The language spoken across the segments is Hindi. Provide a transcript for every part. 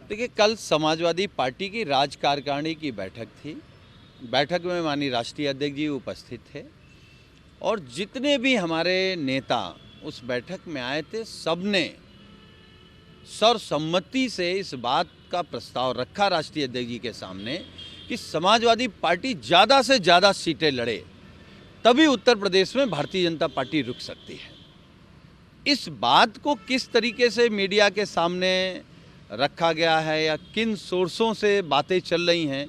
देखिए, कल समाजवादी पार्टी की राज्य कार्यकारिणी की बैठक थी। बैठक में माननीय राष्ट्रीय अध्यक्ष जी उपस्थित थे और जितने भी हमारे नेता उस बैठक में आए थे, सबने सर्वसम्मति से इस बात का प्रस्ताव रखा राष्ट्रीय अध्यक्ष जी के सामने कि समाजवादी पार्टी ज़्यादा से ज़्यादा सीटें लड़े, तभी उत्तर प्रदेश में भारतीय जनता पार्टी रुक सकती है। इस बात को किस तरीके से मीडिया के सामने रखा गया है या किन सोर्सों से बातें चल रही हैं,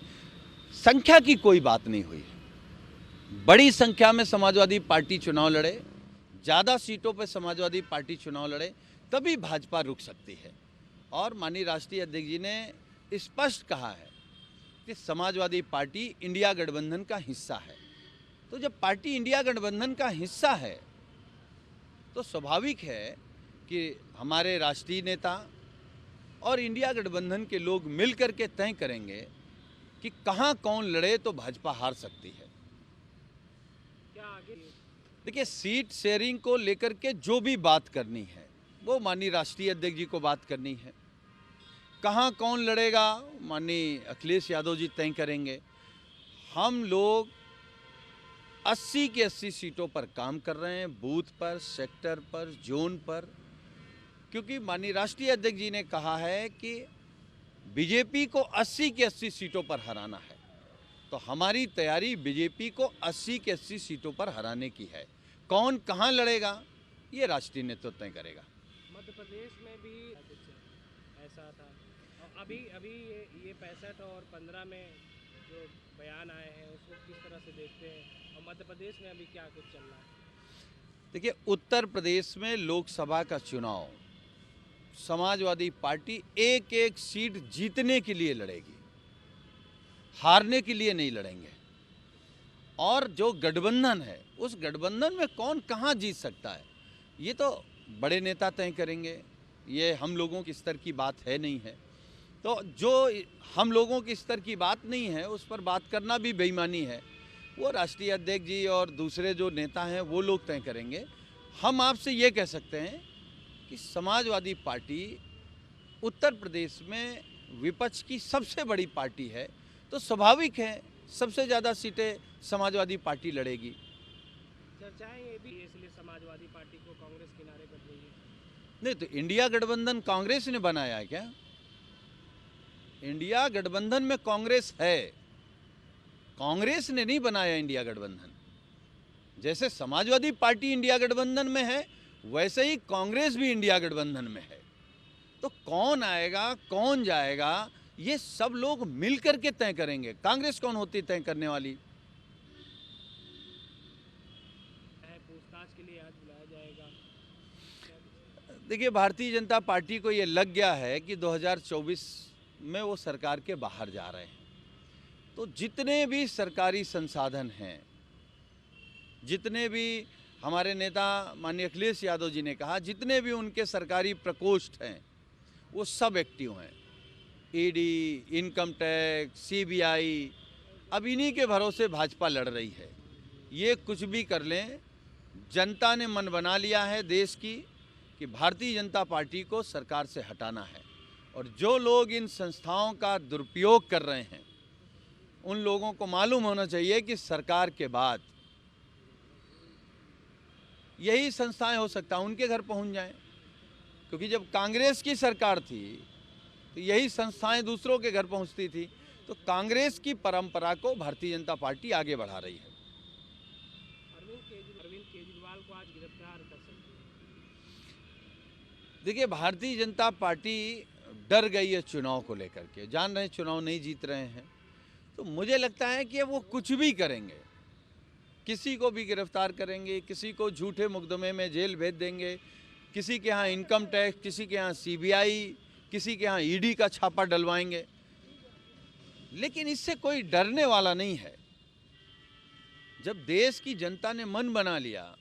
संख्या की कोई बात नहीं हुई है। बड़ी संख्या में समाजवादी पार्टी चुनाव लड़े, ज़्यादा सीटों पर समाजवादी पार्टी चुनाव लड़े, तभी भाजपा रुक सकती है। और माननीय राष्ट्रीय अध्यक्ष जी ने स्पष्ट कहा है कि समाजवादी पार्टी इंडिया गठबंधन का हिस्सा है। तो जब पार्टी इंडिया गठबंधन का हिस्सा है तो स्वाभाविक है कि हमारे राष्ट्रीय नेता और इंडिया गठबंधन के लोग मिल कर के तय करेंगे कि कहां कौन लड़े तो भाजपा हार सकती है। क्या आगे? देखिए, सीट शेयरिंग को लेकर के जो भी बात करनी है वो माननीय राष्ट्रीय अध्यक्ष जी को बात करनी है। कहां कौन लड़ेगा माननीय अखिलेश यादव जी तय करेंगे। हम लोग 80 की 80 सीटों पर काम कर रहे हैं, बूथ पर, सेक्टर पर, जोन पर, क्योंकि माननीय राष्ट्रीय अध्यक्ष जी ने कहा है कि बीजेपी को 80 की 80 सीटों पर हराना है। तो हमारी तैयारी बीजेपी को 80 की 80 सीटों पर हराने की है। कौन कहां लड़ेगा ये राष्ट्रीय नेतृत्व तय करेगा। मध्य प्रदेश में भी ऐसा था और अभी अभी ये 65 और 15 में जो बयान आए हैं उसको किस तरह से देखते हैं, और मध्य प्रदेश में अभी क्या कुछ चल रहा है? देखिए, उत्तर प्रदेश में लोकसभा का चुनाव समाजवादी पार्टी एक एक सीट जीतने के लिए लड़ेगी, हारने के लिए नहीं लड़ेंगे। और जो गठबंधन है उस गठबंधन में कौन कहां जीत सकता है ये तो बड़े नेता तय करेंगे। ये हम लोगों के स्तर की बात है नहीं है। तो जो हम लोगों के स्तर की बात नहीं है उस पर बात करना भी बेईमानी है। वो राष्ट्रीय अध्यक्ष जी और दूसरे जो नेता हैं वो लोग तय करेंगे। हम आपसे ये कह सकते हैं कि समाजवादी पार्टी उत्तर प्रदेश में विपक्ष की सबसे बड़ी पार्टी है, तो स्वाभाविक है सबसे ज़्यादा सीटें समाजवादी पार्टी लड़ेगी। चर्चाएं ये भी इसलिए समाजवादी पार्टी को कांग्रेस किनारे कर रही है। नहीं तो इंडिया गठबंधन कांग्रेस ने बनाया है क्या? इंडिया गठबंधन में कांग्रेस है, कांग्रेस ने नहीं बनाया इंडिया गठबंधन। जैसे समाजवादी पार्टी इंडिया गठबंधन में है वैसे ही कांग्रेस भी इंडिया गठबंधन में है। तो कौन आएगा कौन जाएगा ये सब लोग मिलकर के तय करेंगे। कांग्रेस कौन होती तय करने वाली? पूछताछ के लिए आज बुलाया जाएगा। देखिए, भारतीय जनता पार्टी को ये लग गया है कि 2024 में वो सरकार के बाहर जा रहे हैं। तो जितने भी सरकारी संसाधन हैं, जितने भी हमारे नेता माननीय अखिलेश यादव जी ने कहा, जितने भी उनके सरकारी प्रकोष्ठ हैं वो सब एक्टिव हैं। ईडी, इनकम टैक्स, सीबीआई, अब इन्हीं के भरोसे भाजपा लड़ रही है। ये कुछ भी कर लें, जनता ने मन बना लिया है देश की कि भारतीय जनता पार्टी को सरकार से हटाना है। और जो लोग इन संस्थाओं का दुरुपयोग कर रहे हैं उन लोगों को मालूम होना चाहिए कि सरकार के बाद यही संस्थाएं हो सकता है उनके घर पहुंच जाएं, क्योंकि जब कांग्रेस की सरकार थी तो यही संस्थाएं दूसरों के घर पहुंचती थी। तो कांग्रेस की परंपरा को भारतीय जनता पार्टी आगे बढ़ा रही है। अरविंद केजरीवाल को आज गिरफ्तार कर सकते हैं। देखिए, भारतीय जनता पार्टी डर गई है चुनाव को लेकर के, जान रहे हैं चुनाव नहीं जीत रहे हैं। तो मुझे लगता है कि वो कुछ भी करेंगे, किसी को भी गिरफ्तार करेंगे, किसी को झूठे मुकदमे में जेल भेज देंगे, किसी के यहाँ इनकम टैक्स, किसी के यहाँ सीबीआई, किसी के यहाँ ईडी का छापा डलवाएंगे। लेकिन इससे कोई डरने वाला नहीं है। जब देश की जनता ने मन बना लिया,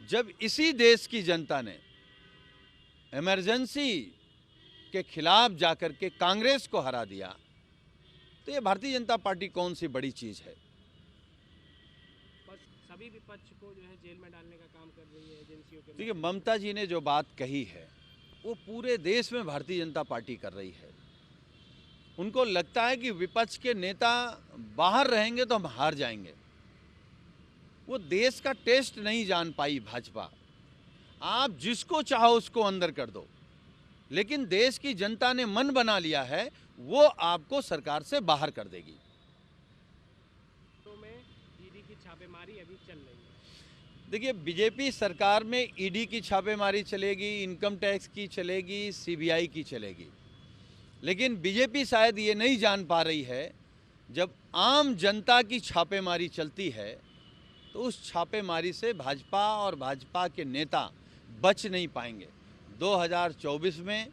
जब इसी देश की जनता ने इमरजेंसी के खिलाफ जाकर के कांग्रेस को हरा दिया, तो ये भारतीय जनता पार्टी कौन सी बड़ी चीज है। सभी विपक्ष को जो है जेल में डालने का काम कर रही है एजेंसियों के। देखिए, ममता जी ने जो बात कही है वो पूरे देश में भारतीय जनता पार्टी कर रही है। उनको लगता है कि विपक्ष के नेता बाहर रहेंगे तो हम हार जाएंगे। वो देश का टेस्ट नहीं जान पाई भाजपा। आप जिसको चाहो उसको अंदर कर दो, लेकिन देश की जनता ने मन बना लिया है, वो आपको सरकार से बाहर कर देगी। तो में ईडी की छापेमारी अभी चल रही है। देखिए, बीजेपी सरकार में ईडी की छापेमारी चलेगी, इनकम टैक्स की चलेगी, सीबीआई की चलेगी, लेकिन बीजेपी शायद ये नहीं जान पा रही है, जब आम जनता की छापेमारी चलती है तो उस छापेमारी से भाजपा और भाजपा के नेता बच नहीं पाएंगे। 2024 में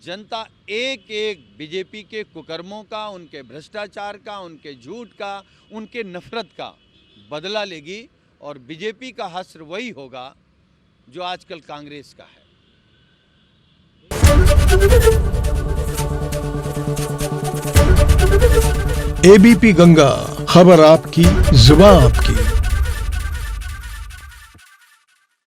जनता एक एक बीजेपी के कुकर्मों का, उनके भ्रष्टाचार का, उनके झूठ का, उनके नफरत का बदला लेगी और बीजेपी का हश्र वही होगा जो आजकल कांग्रेस का है। एबीपी गंगा, खबर आपकी, जुबान आपकी।